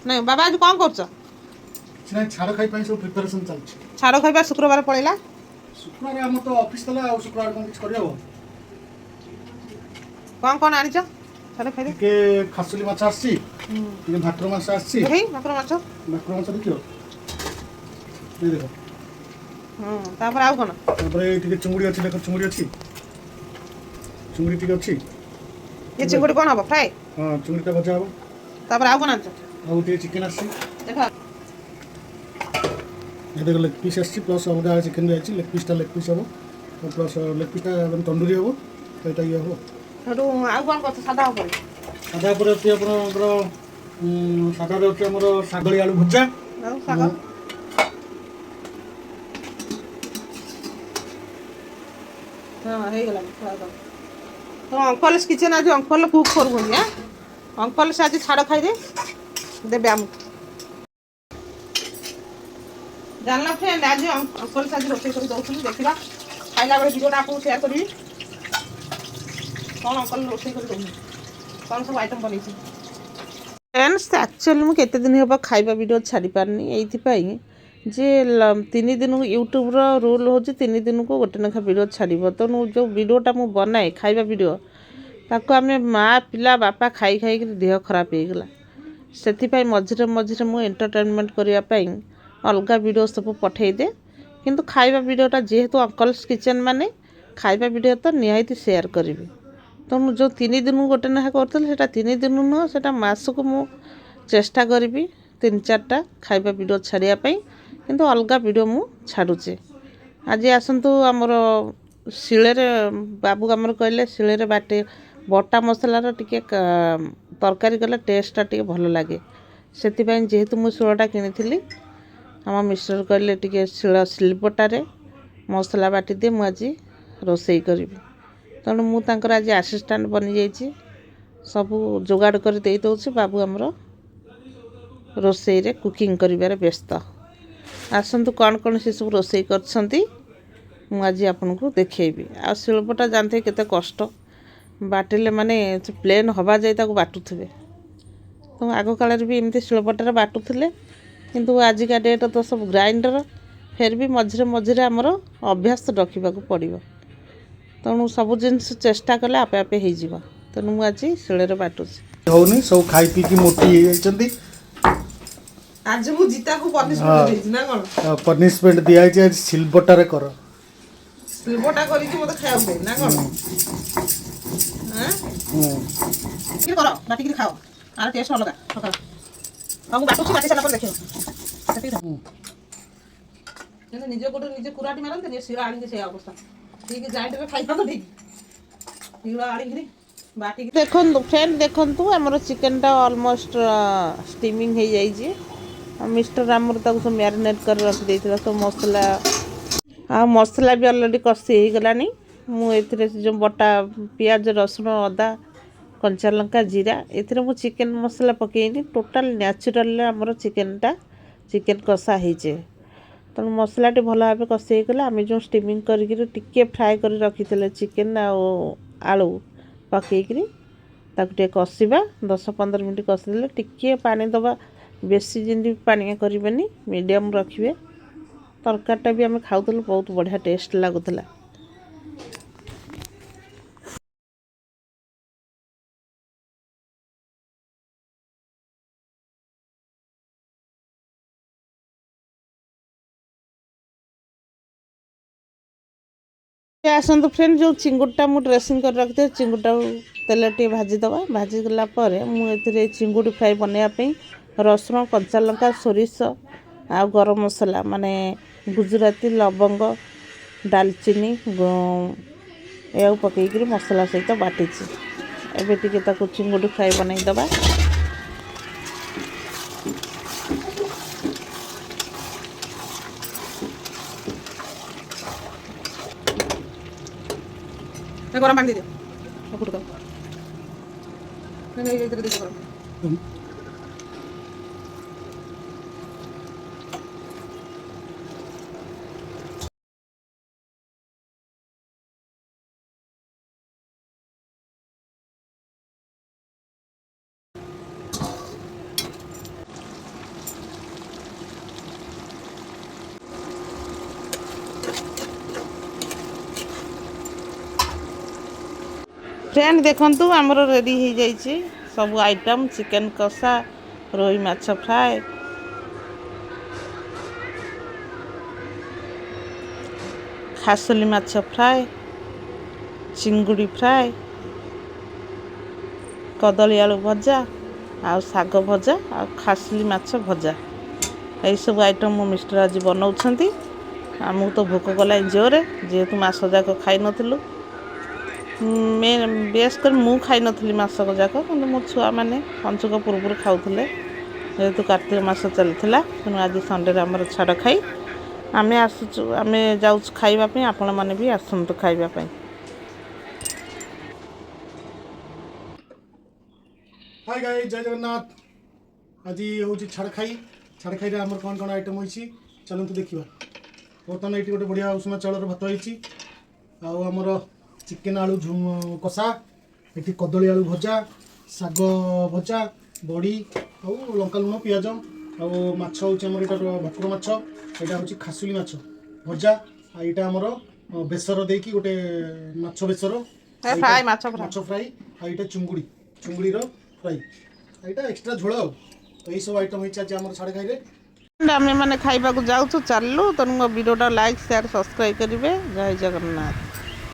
ନାଇଁ ବାବା ଆଜି କ'ଣ କରୁଛ? ଛାଡ଼ ଖାଇ ପାଇଁ ସବୁ ପ୍ରିପାରେସନ୍ ଚାଲିଛି। ଛାଡ଼ ଖାଇବା ଶୁକ୍ରବାର ପଳେଇଲା। ଶୁକ୍ରବାର ଆମର ତ ଅଫିସ୍ ଥିଲା ଆଉ ଶୁକ୍ରବାର କ'ଣ କିଛି କରିହେବ? କ'ଣ ଆଣିଛ ଛାଡ଼ ଖାଇବେ? ଟିକେ ଖାସୁଲି ମାଛ ଆସିଛି, ଟିକେ ଭାକୁର ମାଛ ଆସିଛି। ଭାକୁର ମାଛ ଦେଖିବ ଏଇ ଦେଖ। ତାପରେ ଆଉ କ'ଣ? ତାପରେ ଟିକେ ଚୁଙ୍ଗୁଡ଼ି ଅଛି, ଦେଖ ଚୁଙ୍ଗୁଡ଼ି ଅଛି, ଚୁଙ୍ଗୁଡ଼ି ଟିକେ ଅଛି। ଏ ଚିଙ୍ଗୁଡ଼ି କ'ଣ ହବ? ଫ୍ରାଏ? ହଁ, ଚୁଙ୍ଗୁଡ଼ିଟା ଭଜା ହବ। ତାପରେ ଆଉ କ'ଣ ଆଣିଛ? ଆଉ ଟିକେ ଚିକେନ୍ ଆସିଛି। ଦେଖ ଏ ଦେଖ ଲେଗ୍ ପିସ୍ ଆସିଛି, ପ୍ଲସ୍ ଅଲଗା ଚିକେନ୍ ବି ଆସିଛି। ଲେଗ୍ ପିସ୍ଟା ହବ, ପ୍ଲସ୍ ଲେଗ୍ ପିସ୍ଟା ତନ୍ଦୁରୀ ହବ, ଏଇଟା ଇଏ ହବ। ସେଠୁ ଆଉ କ'ଣ କରୁଛ ସାଧା ଉପରେ? ସାଧା ଉପରେ ଅଛି ଆପଣଙ୍କର ସାଧାରେ ଅଛି ଆମର ଶାଗଳି ଆଳୁ ଭଜା। ଆଉ ଶାଗ? ହଁ ହେଇଗଲା। ତ ଅଙ୍କଲ୍ସ କିଚେନ୍ ଆଜି ଅଙ୍କଲ୍ କୁକ୍ କରୁଛନ୍ତି। ଅଙ୍କଲ୍ସ ଆଜି ଛାଡ଼ ଖାଇଦେ ଦେବେ ଆମକୁ। ଜାଣିଲ ଫ୍ରେଣ୍ଡ, ଆଜି ଅଙ୍କଲ୍ସ ଆଜି ରୋଷେଇ କରି ଦେଉଛନ୍ତି। ଦେଖିବା ଖାଇଲା ବେଳେ ଭିଡ଼ିଓଟା ଆପଣଙ୍କୁ ସେୟାର କରିବି। କ'ଣ ଅଙ୍କଲ୍ ରୋଷେଇ କରି ଦେଉଛନ୍ତି, କ'ଣ ସବୁ ଆଇଟମ୍ ବନେଇଛି। ଫ୍ରେଣ୍ଡସ୍, ଆକ୍ଚୁଆଲି ମୁଁ କେତେ ଦିନ ହେବ ଖାଇବା ଭିଡ଼ିଓ ଛାଡ଼ି ପାରୁନି, ଏଇଥିପାଇଁ ଯେ 3 ଦିନକୁ ୟୁଟ୍ୟୁବ୍ର ରୁଲ୍ ହେଉଛି 3 ଦିନକୁ ଗୋଟେ ଲେଖା ଭିଡ଼ିଓ ଛାଡ଼ିବ। ତେଣୁ ଯେଉଁ ଭିଡ଼ିଓଟା ମୁଁ ବନାଏ ଖାଇବା ଭିଡ଼ିଓ, ତାକୁ ଆମେ ମା ପିଲା ବାପା ଖାଇ ଖାଇକିରି ଦେହ ଖରାପ ହେଇଗଲା। ସେଥିପାଇଁ ମଝିରେ ମଝିରେ ମୁଁ ଏଣ୍ଟରଟେନମେଣ୍ଟ କରିବା ପାଇଁ ଅଲଗା ଭିଡ଼ିଓ ସବୁ ପଠାଇଦିଏ। କିନ୍ତୁ ଖାଇବା ଭିଡ଼ିଓଟା ଯେହେତୁ ଅଙ୍କଲ୍ସ କିଚେନ୍ ମାନେ ଖାଇବା ଭିଡ଼ିଓ ତ ନିହାତି ସେୟାର କରିବି। ତେଣୁ ଯେଉଁ 3 ଦିନକୁ ଗୋଟେ ଲେଖା କରୁଥିଲି, ସେଇଟା 3 ଦିନ ନୁହଁ, ସେଇଟା ମାସକୁ ମୁଁ ଚେଷ୍ଟା କରିବି 3-4ଟା ଖାଇବା ଭିଡ଼ିଓ ଛାଡ଼ିବା ପାଇଁ। କିନ୍ତୁ ଅଲଗା ଭିଡ଼ିଓ ମୁଁ ଛାଡ଼ୁଛି। ଆଜି ଆସନ୍ତୁ, ଆମର ଶିଳରେ ବାବୁ ଆମର କହିଲେ ଶିଳରେ ବଟା ମସଲାର ଟିକେ ତରକାରୀ କଲେ ଟେଷ୍ଟଟା ଟିକେ ଭଲ ଲାଗେ। ସେଥିପାଇଁ ଯେହେତୁ ମୁଁ ଶିଳଟା କିଣିଥିଲି, ଆମ ମିଷ୍ଟର କହିଲେ ଟିକେ ଶିଳବଟାରେ ମସଲା ବାଟିଦିଏ, ମୁଁ ଆଜି ରୋଷେଇ କରିବି। ତେଣୁ ମୁଁ ତାଙ୍କର ଆଜି ଆସିଷ୍ଟାଣ୍ଟ ବନିଯାଇଛି, ସବୁ ଯୋଗାଡ଼ କରି ଦେଇ ଦେଉଛି। ବାବୁ ଆମର ରୋଷେଇରେ କୁକିଂ କରିବାରେ ବ୍ୟସ୍ତ। ଆସନ୍ତୁ କ'ଣ କ'ଣ ସେସବୁ ରୋଷେଇ କରିଛନ୍ତି ମୁଁ ଆଜି ଆପଣଙ୍କୁ ଦେଖେଇବି। ଆଉ ଶିଳବଟା ଜାଣିଥିବେ କେତେ କଷ୍ଟ, ବାଟିଲେ ମାନେ ପ୍ଲେନ୍ ହେବା ଯାଇ ତାକୁ ବାଟୁଥିବେ। ତ ଆଗ କାଳରେ ବି ଏମିତି ଶିଳବଟାରେ ବାଟୁଥିଲେ, କିନ୍ତୁ ଆଜିକା ଡେଟ୍ ତ ସବୁ ଗ୍ରାଇଣ୍ଡର। ଫେର୍ ବି ମଝିରେ ମଝିରେ ଆମର ଅଭ୍ୟାସ ରଖିବାକୁ ପଡ଼ିବ। ତେଣୁ ସବୁ ଜିନିଷ ଚେଷ୍ଟା କଲେ ଆପେ ଆପେ ହେଇଯିବ। ତେଣୁ ମୁଁ ଆଜି ଶିଳରେ ବାଟୁଛି। ହଉନି, ସବୁ ଖାଇ ପିଇକି ମୋଟି ହେଇଯାଇଛନ୍ତି। ଆଜି ମୁଁ ଜିତାକୁ ପନିଶମେଣ୍ଟ ଦେଇଛି ନା କ'ଣ? ପନିଶମେଣ୍ଟ ଦିଆହେଇଛି, ଆଜି ଶିଳବଟାରେ କର। ଶିଳବଟା କରିକି ମୋତେ ଖାଇବାକୁ ଦେବି ନା କ'ଣ? କର, ବାଟିକିରି ଖାଅ, ଆର ଟେଷ୍ଟ ଅଲଗା। ସକାଳ ମୁଁ ବାଟୁଛି, ବାଟି ସାରିଲା ପରେ ଦେଖିବ। କିନ୍ତୁ ନିଜ ଗୋଟରେ ନିଜେ କୁରାଟି ମାରନ୍ତିନି, ଶିଳ ଆଣିକି ସେଇ ଅବସ୍ଥା। ଠିକ୍ ଜାଇଣ୍ଟରେ ଖାଇଥାନ୍ତ, ଠିକ୍ ଶିଳ ଆଣିକିରି ବାଟିକି। ଦେଖନ୍ତୁ ଫ୍ରେଣ୍ଡ, ଦେଖନ୍ତୁ ଆମର ଚିକେନ୍ଟା ଅଲମୋଷ୍ଟ ଷ୍ଟିମିଂ ହେଇଯାଇଛି। ଆଉ ମିଷ୍ଟର ଆମର ତାକୁ ସବୁ ମ୍ୟାରିନେଟ୍ କରି ରଖିଦେଇଥିଲା ସବୁ ମସଲା, ଆଉ ମସଲା ବି ଅଲରେଡ଼ି କଷି ହେଇଗଲାଣି। ମୁଁ ଏଥିରେ ସେ ଯେଉଁ ବଟା ପିଆଜ, ରସୁଣ, ଅଦା, କଞ୍ଚା ଲଙ୍କା, ଜିରା, ଏଥିରେ ମୁଁ ଚିକେନ୍ ମସଲା ପକାଇନି। ଟୋଟାଲ୍ ନ୍ୟାଚୁରାଲରେ ଆମର ଚିକେନ୍ କଷା ହେଇଛି। ତେଣୁ ମସଲାଟି ଭଲ ଭାବେ କଷି ହେଇଗଲା। ଆମେ ଯେଉଁ ଷ୍ଟିମିଂ କରିକିରି ଟିକେ ଫ୍ରାଏ କରି ରଖିଥିଲେ ଚିକେନ୍ ଆଉ ଆଳୁ ପକାଇକିରି ତାକୁ ଟିକେ କଷିବା। 10-15 ମିନିଟ୍ କଷିଦେଲେ ଟିକିଏ ପାଣି ଦେବା, ବେଶୀ ଯେମିତି ପାଣିଆ କରିବେନି, ମିଡ଼ିୟମ୍ ରଖିବେ। ତରକାରୀଟା ବି ଆମେ ଖାଉଥିଲୁ, ବହୁତ ବଢ଼ିଆ ଟେଷ୍ଟ ଲାଗୁଥିଲା। ଆସନ୍ତୁ ଫ୍ରେଣ୍ଡ, ଯେଉଁ ଚିଙ୍ଗୁଡ଼ିଟା ମୁଁ ଡ୍ରେସିଂ କରି ରଖିଥିଲି, ଚିଙ୍ଗୁଡ଼ିଟାକୁ ତେଲ ଟିକେ ଭାଜିଦେବା। ଭାଜିଦେଲା ପରେ ମୁଁ ଏଥିରେ ଚିଙ୍ଗୁଡ଼ି ଫ୍ରାଏ ବନେଇବା ପାଇଁ ରସୁଣ, କଞ୍ଚା ଲଙ୍କା, ସୋରିଷ ଆଉ ଗରମ ମସଲା ମାନେ ଗୁଜୁରାତି, ଲବଙ୍ଗ, ଡାଲଚିନି ଏହାକୁ ପକାଇକିରି ମସଲା ସହିତ ବାଟିଛି। ଏବେ ଟିକେ ତାକୁ ଚିଙ୍ଗୁଡ଼ି ଫ୍ରାଏ ବନେଇଦେବା। ଗରମ ପାଣି ଦେଇଦିଅ, ଫ୍ରେଣ୍ଡ ଦେଖନ୍ତୁ ଆମର ରେଡ଼ି ହେଇଯାଇଛି ସବୁ ଆଇଟମ୍ ଚିକେନ୍ କଷା ରୋହି ମାଛ ଫ୍ରାଏ ଖାସୁଲି ମାଛ ଫ୍ରାଏ ଚିଙ୍ଗୁଡ଼ି ଫ୍ରାଏ କଦଳୀ ଆଳୁ ଭଜା ଆଉ ଶାଗ ଭଜା ଆଉ ଖାସୁଲି ମାଛ ଭଜା ଏଇସବୁ ଆଇଟମ୍ ମୋ ମିଷ୍ଟର ଆଜି ବନାଉଛନ୍ତି। ଆମକୁ ତ ଭୋକ କଲାଣି ଜୋରରେ ଯେହେତୁ ମାସ ଯାକ ଖାଇନଥିଲୁ ବେଶ କରି ମୁଁ ଖାଇନଥିଲି ମାସକ ଯାକ କିନ୍ତୁ ମୋ ଛୁଆମାନେ ପଞ୍ଚୁକ ପୂର୍ବରୁ ଖାଉଥିଲେ ଯେହେତୁ କାର୍ତ୍ତିକ ମାସ ଚାଲିଥିଲା ତେଣୁ ଆଜି ସଣ୍ଡେରେ ଆମର ଛାଡ଼ ଖାଇ ଆମେ ଯାଉଛୁ ଖାଇବା ପାଇଁ ଆପଣମାନେ ବି ଆସନ୍ତୁ ଖାଇବା ପାଇଁ। ହାଇ ଗାଇ ଜୟ ଜଗନ୍ନାଥ। ଆଜି ହେଉଛି ଛାଡ଼ଖାଇରେ ଆମର କ'ଣ କ'ଣ ଆଇଟମ୍ ହୋଇଛି ଚାଲନ୍ତୁ ଦେଖିବା। ବର୍ତ୍ତମାନ ଏଇଠି ଗୋଟେ ବଢ଼ିଆ ଉଷୁନା ଚାଉଳର ଭାତ ହେଇଛି ଆଉ ଆମର ଚିକେନ୍ ଆଳୁ କଷା ଏଠି କଦଳୀ ଆଳୁ ଭଜା ଶାଗ ଭଜା ବଡ଼ି ଆଉ ଲଙ୍କା ଲୁଣ ପିଆଜ ଆଉ ମାଛ ହେଉଛି ଆମର ଏଇଟା ଭାକୁର ମାଛ ଏଇଟା ହେଉଛି ଖାସୁଲି ମାଛ ଭଜା ଆଉ ଏଇଟା ଆମର ବେସର ଦେଇକି ଗୋଟେ ମାଛ ବେସର ମାଛ ଫ୍ରାଇ ଆଉ ଏଇଟା ଚୁଙ୍ଗୁଡ଼ିର ଫ୍ରାଇ ଏଇଟା ଏକ୍ସଟ୍ରା ଝୋଳ ଆଉ ତ ଏଇସବୁ ଆଇଟମ୍ ହେଇଛି ଆଜି ଆମର ଛାଡ଼ଖାଇରେ। ଆମେ ମାନେ ଖାଇବାକୁ ଯାଉଛୁ ଚାଲିଲୁ ତେଣୁ ମୋ ଭିଡ଼ିଓଟା ଲାଇକ୍ ସେୟାର ସବସ୍କ୍ରାଇବ୍ କରିବେ। ଜୟ ଜଗନ୍ନାଥ।